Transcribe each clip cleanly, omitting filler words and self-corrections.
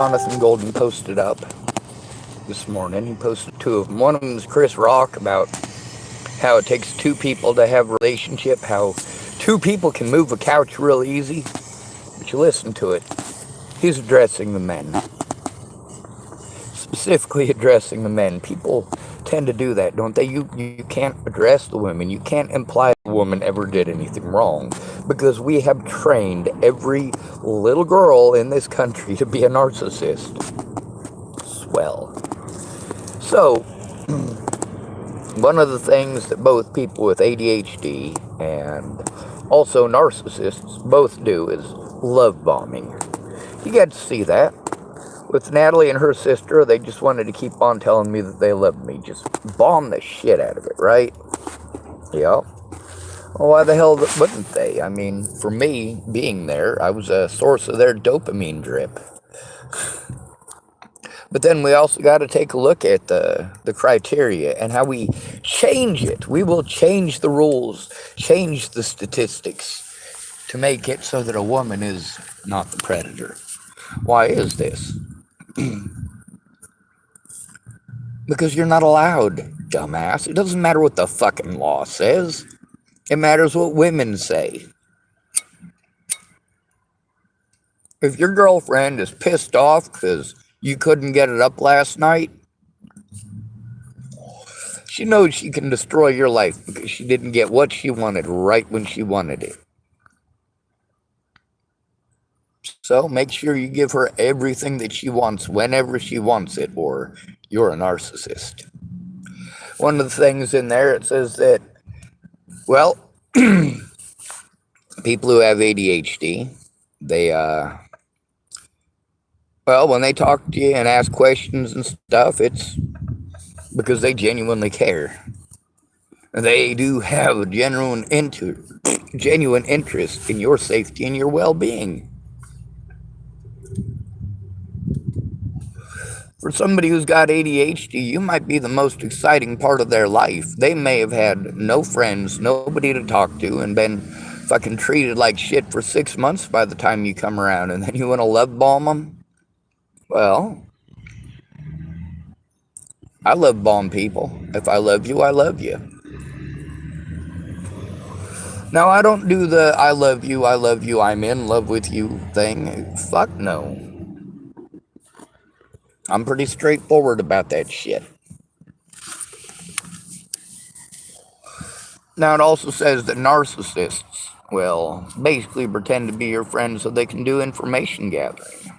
Jonathan Golden posted up this morning. He posted two of them. One of them is Chris Rock about how it takes two people to have a relationship, how two people can move a couch real easy. But you listen to it. He's addressing the men. Specifically addressing the men. People tend to do that, don't they? You can't address the women. You can't imply the woman ever did anything wrong. Because we have trained every little girl in this country to be a narcissist. Swell. So, one of the things that both people with ADHD and also narcissists both do is love bombing. You get to see that. With Natalie and her sister, they just wanted to keep on telling me that they loved me. Just bomb the shit out of it, right? Yeah. Well, why the hell wouldn't they? I mean, for me, being there, I was a source of their dopamine drip. But then we also got to take a look at the criteria and how we change it. We will change the rules, change the statistics to make it so that a woman is not the predator. Why is this? Because you're not allowed, dumbass. It doesn't matter what the fucking law says. It matters what women say. If your girlfriend is pissed off because you couldn't get it up last night, she knows she can destroy your life because she didn't get what she wanted right when she wanted it. So make sure you give her everything that she wants whenever she wants it, or you're a narcissist. One of the things in there, it says that, well, people who have ADHD, they, when they talk to you and ask questions and stuff, it's because they genuinely care. They do have a genuine interest in your safety and your well-being. For somebody who's got ADHD, you might be the most exciting part of their life. They may have had no friends, nobody to talk to, and been fucking treated like shit for 6 months by the time you come around, and then you want to love bomb them? Well, I love bomb people. If I love you, I love you. Now, I don't do the I love you, I'm in love with you thing. Fuck no. I'm pretty straightforward about that shit. Now, it also says that narcissists will basically pretend to be your friend so they can do information gathering.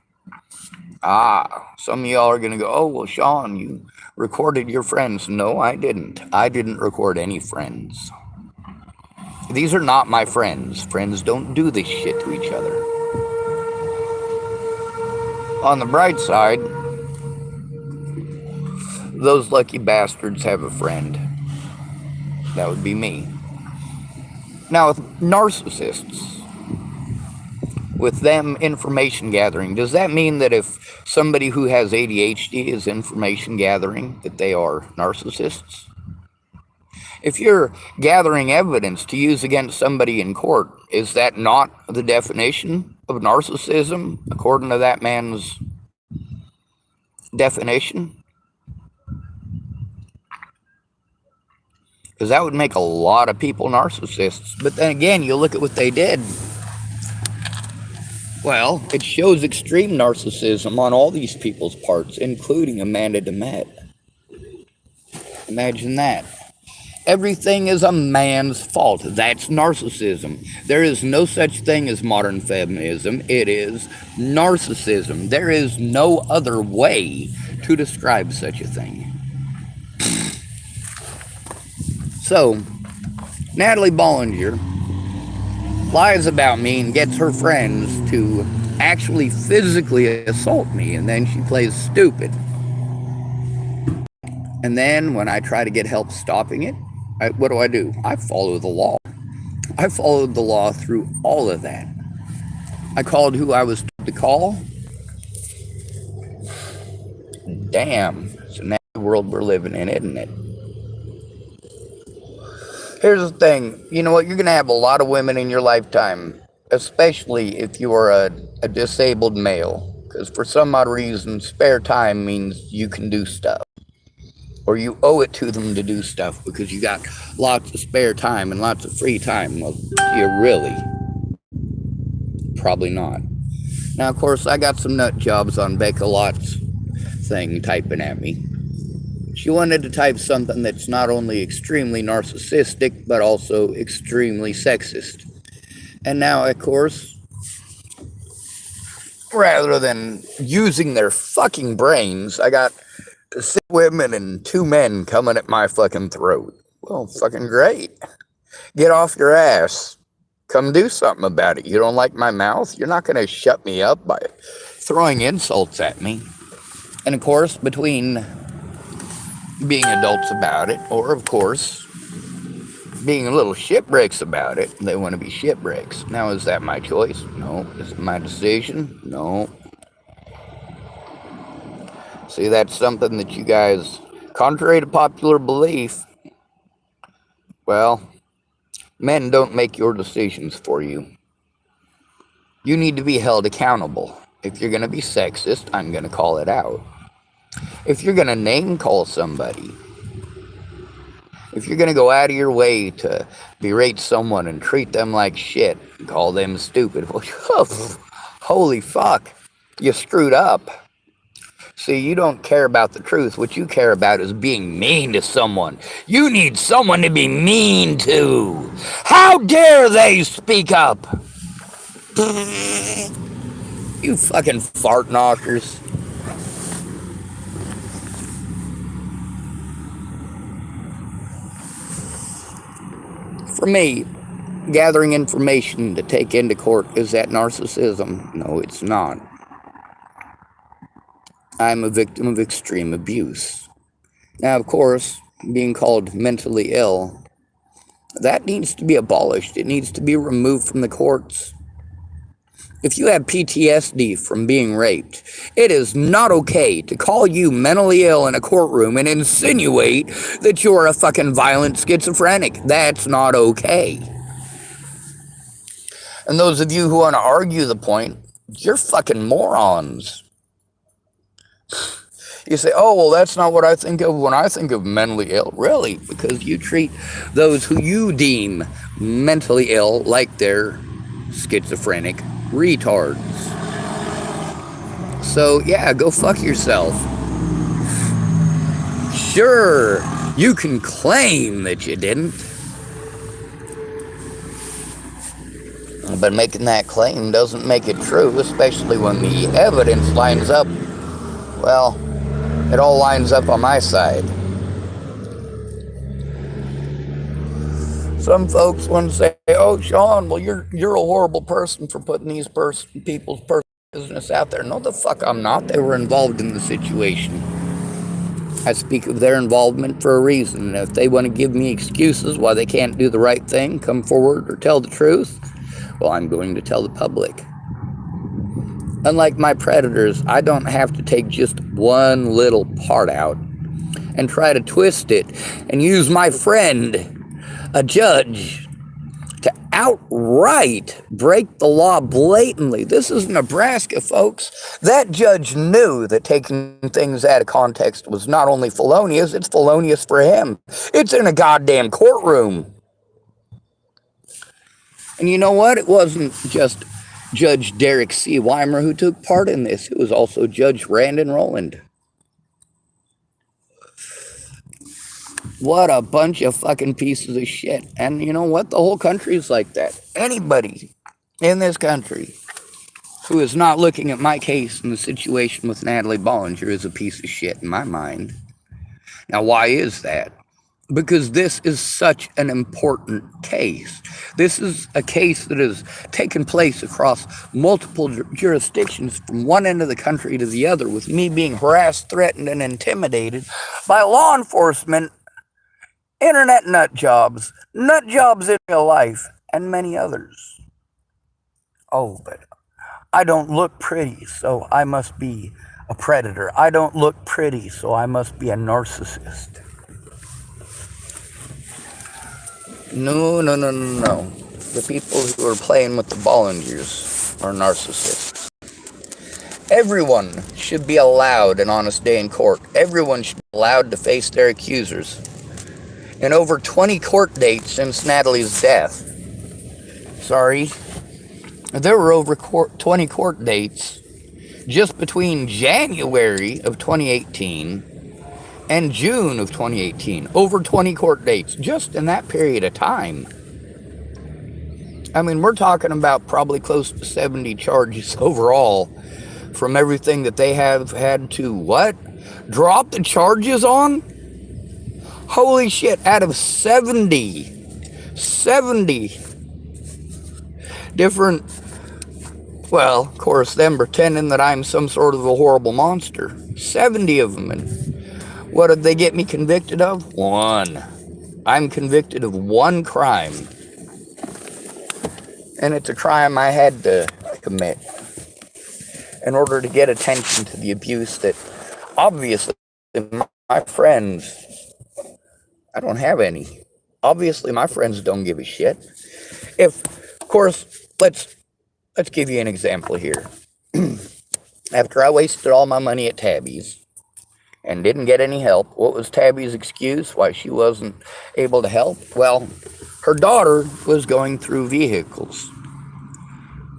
Some of y'all are going to go, oh, well, Sean, you recorded your friends. No, I didn't. I didn't record any friends. These are not my friends. Friends don't do this shit to each other. On the bright side, those lucky bastards have a friend. That would be me. Now, with narcissists, with them information gathering, does that mean that if somebody who has ADHD is information gathering, that they are narcissists? If you're gathering evidence to use against somebody in court, is that not the definition of narcissism, according to that man's definition? Because that would make a lot of people narcissists. But then again, you look at what they did. Well, it shows extreme narcissism on all these people's parts, including Amanda DeMette. Imagine that. Everything is a man's fault. That's narcissism. There is no such thing as modern feminism. It is narcissism. There is no other way to describe such a thing. So, Natalie Bollinger lies about me and gets her friends to actually physically assault me, and then she plays stupid. And then when I try to get help stopping it, what do? I follow the law. I followed the law through all of that. I called who I was told to call. Damn, it's a nasty world we're living in, isn't it? Here's the thing, you know what, you're going to have a lot of women in your lifetime, especially if you are a disabled male. Because for some odd reason, spare time means you can do stuff. Or you owe it to them to do stuff because you got lots of spare time and lots of free time. Well, you really? Probably not. Now, of course, I got some nut jobs on Bakelot's thing typing at me. She wanted to type something that's not only extremely narcissistic, but also extremely sexist. And now, of course, rather than using their fucking brains, I got 6 women and 2 men coming at my fucking throat. Well, fucking great. Get off your ass. Come do something about it. You don't like my mouth? You're not going to shut me up by throwing insults at me. And of course, between being adults about it, or of course, being a little shitbricks about it, they want to be shitbricks. Now, is that my choice? No. Is it my decision? No. See, that's something that you guys, contrary to popular belief, well, men don't make your decisions for you. You need to be held accountable. If you're going to be sexist, I'm going to call it out. If you're going to name call somebody, if you're going to go out of your way to berate someone and treat them like shit, and call them stupid, well, holy fuck, you screwed up. See, you don't care about the truth. What you care about is being mean to someone. You need someone to be mean to. How dare they speak up? You fucking fart knockers. For me, gathering information to take into court, is that narcissism? No, it's not. I'm a victim of extreme abuse. Now, of course, being called mentally ill, that needs to be abolished. It needs to be removed from the courts. If you have PTSD from being raped, it is not okay to call you mentally ill in a courtroom and insinuate that you're a fucking violent schizophrenic. That's not okay. And those of you who want to argue the point, you're fucking morons. You say, oh, well, that's not what I think of when I think of mentally ill. Really? Because you treat those who you deem mentally ill like they're schizophrenic retards. So, yeah, go fuck yourself. Sure, you can claim that you didn't. But making that claim doesn't make it true, especially when the evidence lines up. Well, it all lines up on my side. Some folks want to say, oh, Sean, well, you're a horrible person for putting these people's personal business out there. No, the fuck I'm not. They were involved in the situation. I speak of their involvement for a reason. And if they want to give me excuses why they can't do the right thing, come forward or tell the truth, well, I'm going to tell the public. Unlike my predators, I don't have to take just one little part out and try to twist it and use my friend, a judge, to outright break the law blatantly. This is Nebraska, folks. That judge knew that taking things out of context was not only felonious, it's felonious for him. It's in a goddamn courtroom. And you know what? It wasn't just Judge Derek C. Weimer who took part in this. It was also Judge Randon Rowland. What a bunch of fucking pieces of shit. And you know what? The whole country is like that. Anybody in this country who is not looking at my case and the situation with Natalie Bollinger is a piece of shit in my mind. Now, why is that? Because this is such an important case. This is a case that has taken place across multiple jurisdictions from one end of the country to the other, with me being harassed, threatened, and intimidated by law enforcement, internet nut jobs in real life, and many others. Oh, but I don't look pretty, so I must be a predator. I don't look pretty, so I must be a narcissist. No. The people who are playing with the Bollingers are narcissists. Everyone should be allowed an honest day in court. Everyone should be allowed to face their accusers. In over 20 court dates since Natalie's death, there were over 20 court dates just between January of 2018 and June of 2018. Over 20 court dates just in that period of time. I mean, we're talking about probably close to 70 charges overall from everything that they have had to, what? Drop the charges on? Holy shit, out of 70 different, well, of course, them pretending that I'm some sort of a horrible monster. 70 of them. And what did they get me convicted of? One. I'm convicted of one crime. And it's a crime I had to commit in order to get attention to the abuse that obviously my friends, I don't have any. Obviously my friends don't give a shit. If, of course, let's give you an example here. After I wasted all my money at Tabby's and didn't get any help, what was Tabby's excuse why she wasn't able to help? Well, her daughter was going through vehicles.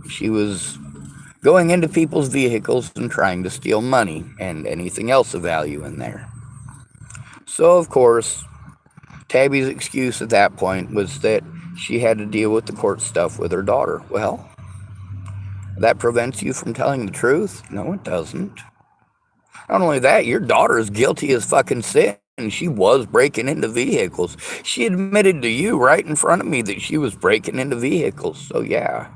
She was going into people's vehicles and trying to steal money and anything else of value in there. So, of course, Tabby's excuse at that point was that she had to deal with the court stuff with her daughter. Well, that prevents you from telling the truth? No, it doesn't. Not only that, your daughter is guilty as fucking sin. She was breaking into vehicles. She admitted to you right in front of me that she was breaking into vehicles. So, yeah.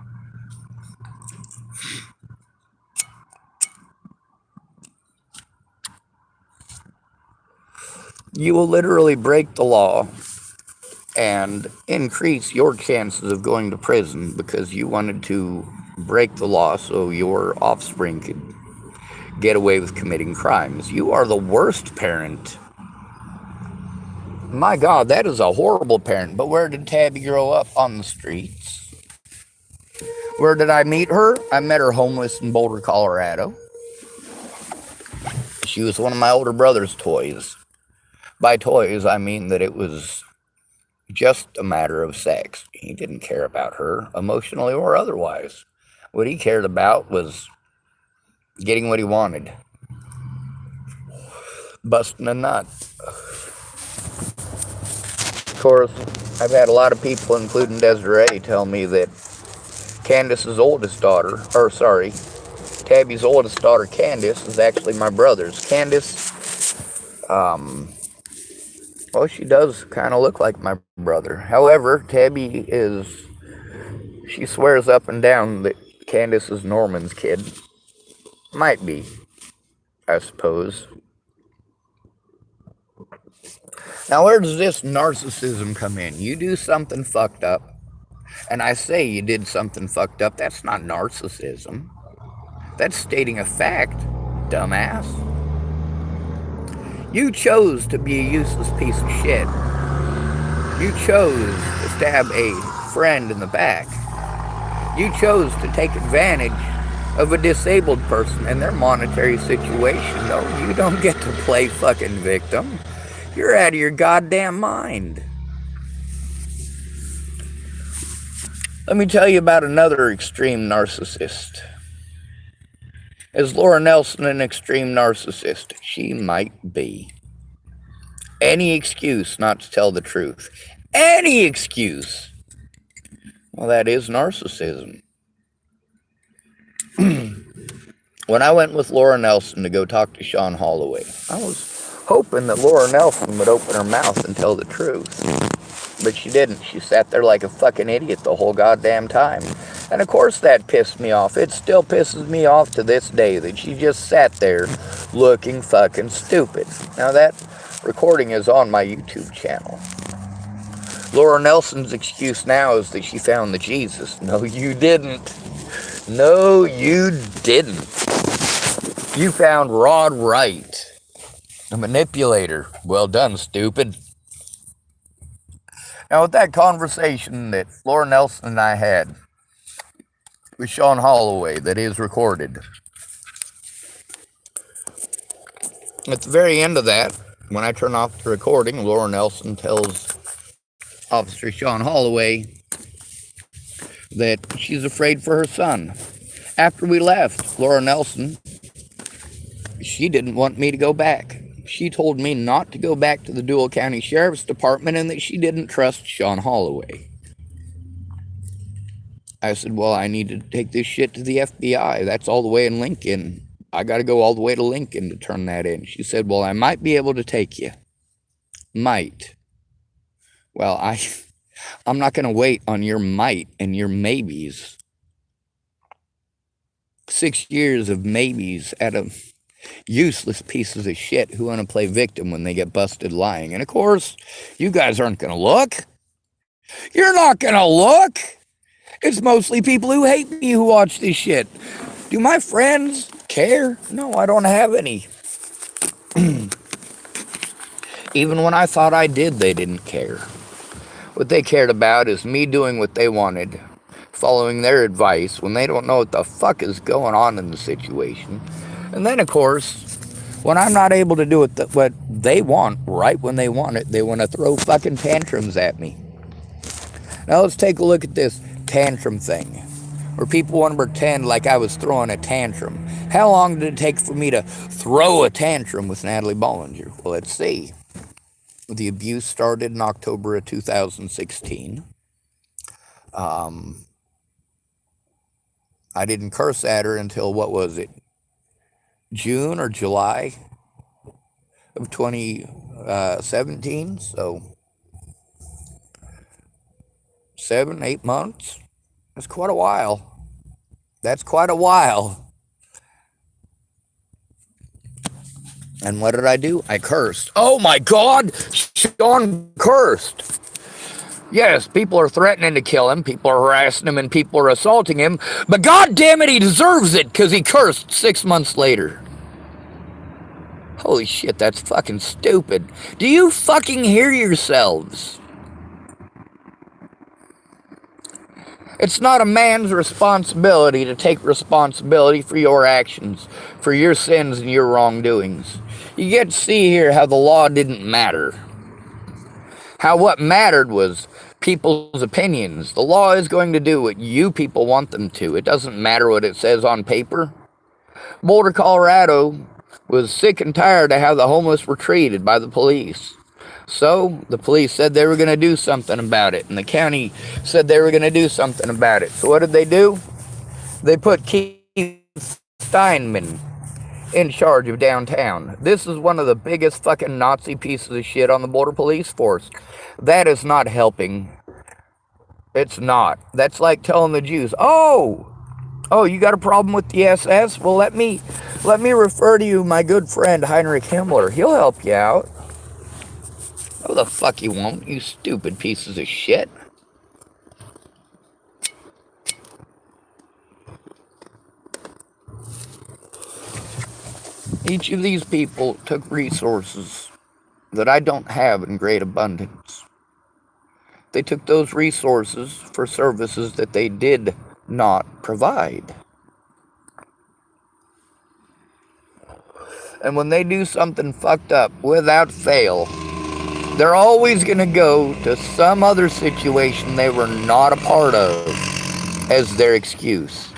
You will literally break the law and increase your chances of going to prison because you wanted to break the law so your offspring could get away with committing crimes. You are the worst parent. My God, that is a horrible parent. But where did Tabby grow up? On the streets. Where did I meet her? I met her homeless in Boulder, Colorado. She was one of my older brother's toys. By toys, I mean that it was just a matter of sex. He didn't care about her, emotionally or otherwise. What he cared about was getting what he wanted. Busting a nut. Of course, I've had a lot of people, including Desiree, tell me that Candace's oldest daughter, Tabby's oldest daughter, Candace, is actually my brother's. Candace, well, she does kind of look like my brother. However, Tabby she swears up and down that Candace is Norman's kid. Might be, I suppose. Now, where does this narcissism come in? You do something fucked up, and I say you did something fucked up. That's not narcissism. That's stating a fact, dumbass. You chose to be a useless piece of shit. You chose to stab a friend in the back. You chose to take advantage of a disabled person in their monetary situation. No, you don't get to play fucking victim. You're out of your goddamn mind. Let me tell you about another extreme narcissist. Is Laura Nelson an extreme narcissist? She might be. Any excuse not to tell the truth. Any excuse. Well, that is narcissism. When I went with Laura Nelson to go talk to Sean Holloway, I was hoping that Laura Nelson would open her mouth and tell the truth. But she didn't. She sat there like a fucking idiot the whole goddamn time. And of course that pissed me off. It still pisses me off to this day that she just sat there looking fucking stupid. Now that recording is on my YouTube channel. Laura Nelson's excuse now is that she found the Jesus. No, you didn't. No, you didn't. You found Rod Wright, a manipulator. Well done, stupid. Now, with that conversation that Laura Nelson and I had with Sean Holloway that is recorded, At the very end of that, when I turn off the recording, Laura Nelson tells Officer Sean Holloway that she's afraid for her son. After we left, Laura Nelson, she didn't want me to go back. She told me not to go back to the Dual County Sheriff's Department and that she didn't trust Sean Holloway. I said, well, I need to take this shit to the FBI. That's all the way in Lincoln. I got to go all the way to Lincoln to turn that in. She said, well, I might be able to take you. Might. Well, I'm not going to wait on your might and your maybes. 6 years of maybes at a useless pieces of shit who want to play victim when they get busted lying. And of course, you guys aren't going to look. You're not going to look. It's mostly people who hate me who watch this shit. Do my friends care? No, I don't have any. Even when I thought I did, they didn't care. What they cared about is me doing what they wanted, following their advice when they don't know what the fuck is going on in the situation. And then, of course, when I'm not able to do what they want right when they want it, they want to throw fucking tantrums at me. Now let's take a look at this tantrum thing, where people want to pretend like I was throwing a tantrum. How long did it take for me to throw a tantrum with Natalie Bollinger? Well, let's see. The abuse started in October of 2016. I didn't curse at her until, what was it, June or July of 2017. So 7-8 months. That's quite a while. That's quite a while. And what did I do? I cursed. Oh my God! Sean cursed. Yes, people are threatening to kill him, people are harassing him, and people are assaulting him. But God damn it, he deserves it because he cursed 6 months later. Holy shit, that's fucking stupid. Do you fucking hear yourselves? It's not a man's responsibility to take responsibility for your actions, for your sins and your wrongdoings. You get to see here how the law didn't matter. How what mattered was people's opinions. The law is going to do what you people want them to. It doesn't matter what it says on paper. Boulder, Colorado was sick and tired of how the homeless were treated by the police. So the police said they were going to do something about it, and the county said they were going to do something about it. So what did they do? They put Keith Steinman in charge of downtown. This is one of the biggest fucking Nazi pieces of shit on the border police force. That is not helping. It's not. That's like telling the Jews, oh, you got a problem with the SS? Well, let me refer to you my good friend Heinrich Himmler. He'll help you out. Oh, the fuck you won't, you stupid pieces of shit. Each of these people took resources that I don't have in great abundance. They took those resources for services that they did not provide. And when they do something fucked up, without fail, they're always going to go to some other situation they were not a part of as their excuse.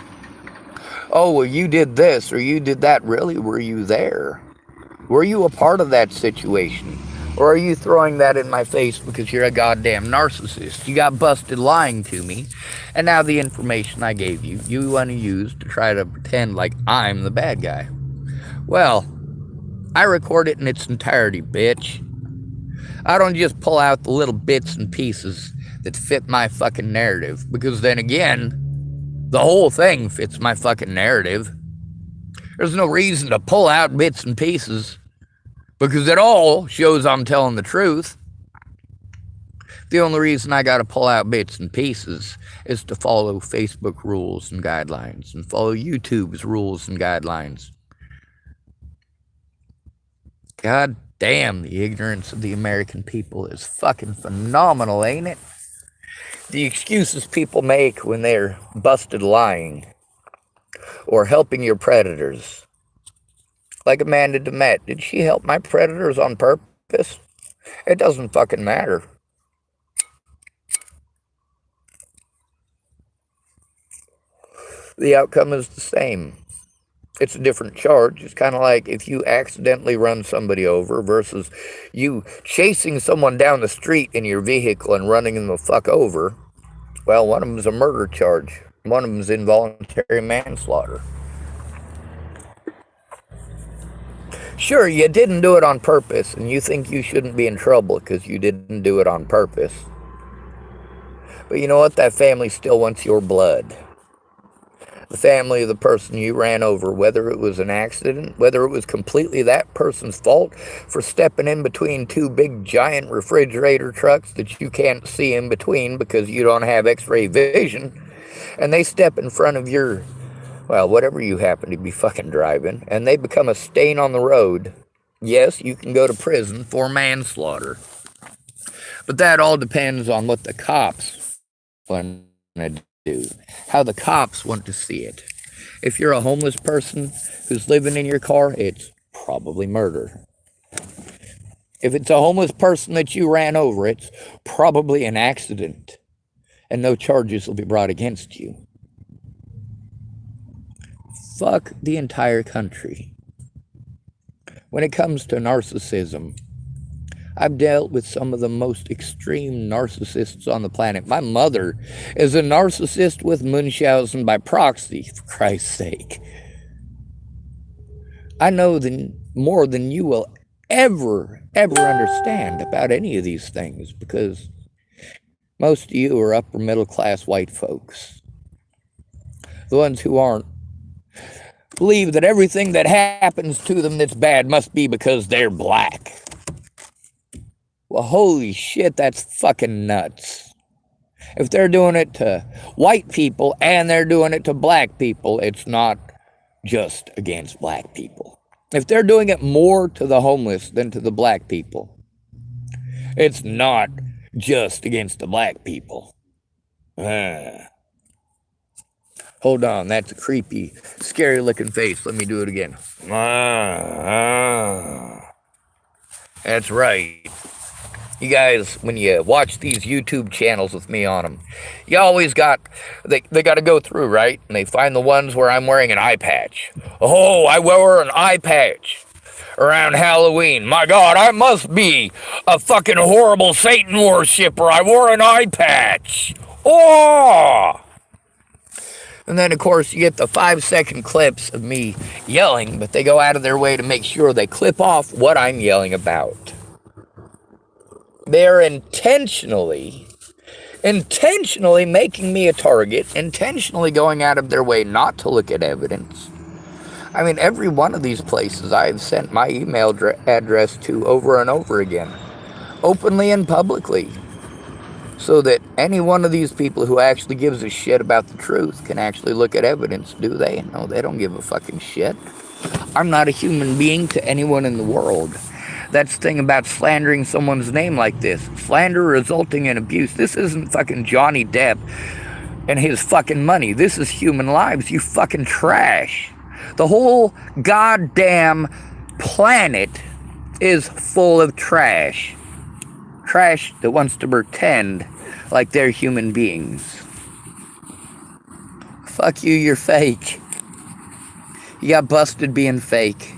Oh, well, you did this or you did that. Really? Were you there? Were you a part of that situation? Or are you throwing that in my face because you're a goddamn narcissist? You got busted lying to me, and now the information I gave you, you want to use to try to pretend like I'm the bad guy. Well, I record it in its entirety, bitch. I don't just pull out the little bits and pieces that fit my fucking narrative, because then again, the whole thing fits my fucking narrative. There's no reason to pull out bits and pieces, because it all shows I'm telling the truth. The only reason I gotta pull out bits and pieces is to follow Facebook rules and guidelines, and follow YouTube's rules and guidelines. God damn, the ignorance of the American people is fucking phenomenal, ain't it? The excuses people make when they're busted lying or helping your predators. like Amanda DeMette. Did she help my predators on purpose? It doesn't fucking matter. The outcome is the same. It's a different charge. It's kind of like if you accidentally run somebody over versus you chasing someone down the street in your vehicle and running them the fuck over. Well, one of them is a murder charge. One of them is involuntary manslaughter. Sure, you didn't do it on purpose, and you think you shouldn't be in trouble because you didn't do it on purpose. But you know what? That family still wants your blood. The family of the person you ran over, whether it was an accident, whether it was completely that person's fault for stepping in between two big giant refrigerator trucks that you can't see in between because you don't have x-ray vision, and they step in front of your, well, whatever you happen to be fucking driving, and they become a stain on the road. Yes, you can go to prison for manslaughter. But that all depends on what the cops want to do, how the cops want to see it. If you're a homeless person who's living in your car, it's probably murder. If it's a homeless person that you ran over, it's probably an accident, and no charges will be brought against you. Fuck the entire country. When it comes to narcissism, I've dealt with some of the most extreme narcissists on the planet. My mother is a narcissist with Munchausen by proxy, for Christ's sake. I know more than you will ever understand about any of these things, because most of you are upper middle class white folks. The ones who aren't believe that everything that happens to them that's bad must be because they're black. Well, holy shit, that's fucking nuts. If they're doing it to white people and they're doing it to black people, it's not just against black people. If they're doing it more to the homeless than to the black people, it's not just against the black people. Hold on, that's a creepy, scary looking face. Let me do it again. That's right. You guys, when you watch these YouTube channels with me on them, you always got, they got to go through, right? And they find the ones where I'm wearing an eye patch. Oh, I wear an eye patch around Halloween. My God, I must be a fucking horrible Satan worshiper. I wore an eye patch. Oh! And then, of course, you get the 5-second clips of me yelling, but they go out of their way to make sure they clip off what I'm yelling about. They're intentionally making me a target, intentionally going out of their way not to look at evidence. I mean, every one of these places I've sent my email address to over and over again, openly and publicly, so that any one of these people who actually gives a shit about the truth can actually look at evidence. Do they? No, they don't give a fucking shit. I'm not a human being to anyone in the world. That's the thing about slandering someone's name like this. Slander resulting in abuse. This isn't fucking Johnny Depp and his fucking money. This is human lives, you fucking trash. The whole goddamn planet is full of trash. Trash that wants to pretend like they're human beings. Fuck you, you're fake. You got busted being fake.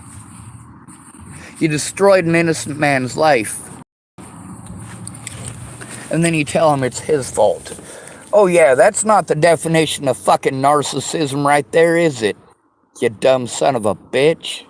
You destroyed an innocent man's life. And then you tell him it's his fault. Oh yeah, that's not the definition of fucking narcissism right there, is it? You dumb son of a bitch.